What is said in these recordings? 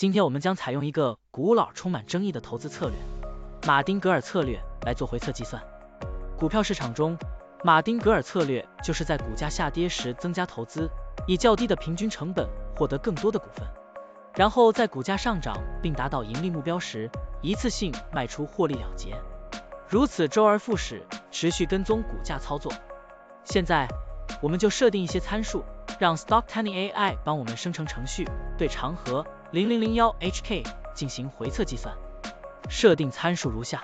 今天我们将采用一个古老、充满争议的投资策略——马丁格尔策略来做回测计算。股票市场中，马丁格尔策略就是在股价下跌时增加投资，以较低的平均成本获得更多的股份，然后在股价上涨并达到盈利目标时，一次性卖出获利了结。如此周而复始，持续跟踪股价操作。现在，我们就设定一些参数，让 Stocktiny AI 帮我们生成程序，对长河0001HK 进行回测计算。设定参数如下：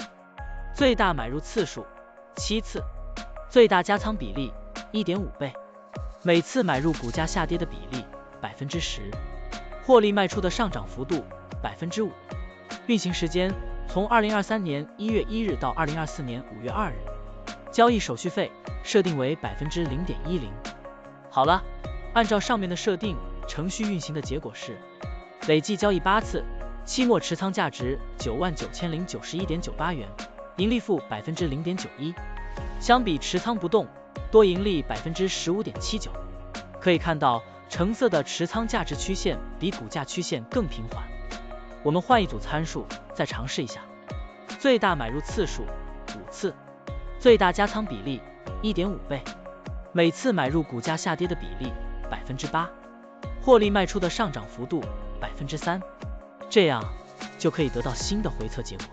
最大买入次数7次，最大加仓比例 1.5 倍，每次买入股价下跌的比例 10%， 获利卖出的上涨幅度 5%， 运行时间从2023年1月1日到2024年5月2日，交易手续费设定为 0.10%。 好了，按照上面的设定，程序运行的结果是累计交易8次，期末持仓价值 99,091.98 元，盈利负 0.91%， 相比持仓不动，多盈利 15.79%。 可以看到，橙色的持仓价值曲线比股价曲线更平缓。我们换一组参数，再尝试一下。最大买入次数5次，最大加仓比例 1.5 倍，每次买入股价下跌的比例 8%， 获利卖出的上涨幅度 3%， 这样就可以得到新的回测结果。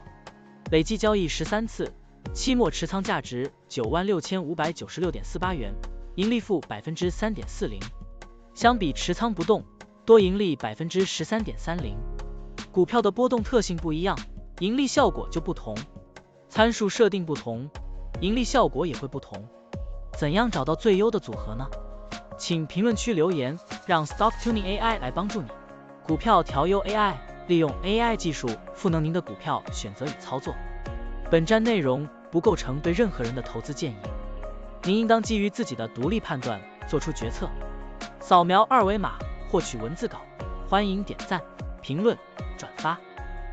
累计交易13次，期末持仓价值 96,596.48 元，盈利负 3.40%， 相比持仓不动，多盈利 13.30%。 股票的波动特性不一样，盈利效果就不同，参数设定不同，盈利效果也会不同。怎样找到最优的组合呢？请评论区留言，让 Stocktiny AI 来帮助你。股票调优 AI， 利用 AI 技术赋能您的股票选择与操作。本站内容不构成对任何人的投资建议，您应当基于自己的独立判断做出决策。扫描二维码获取文字稿，欢迎点赞、评论、转发。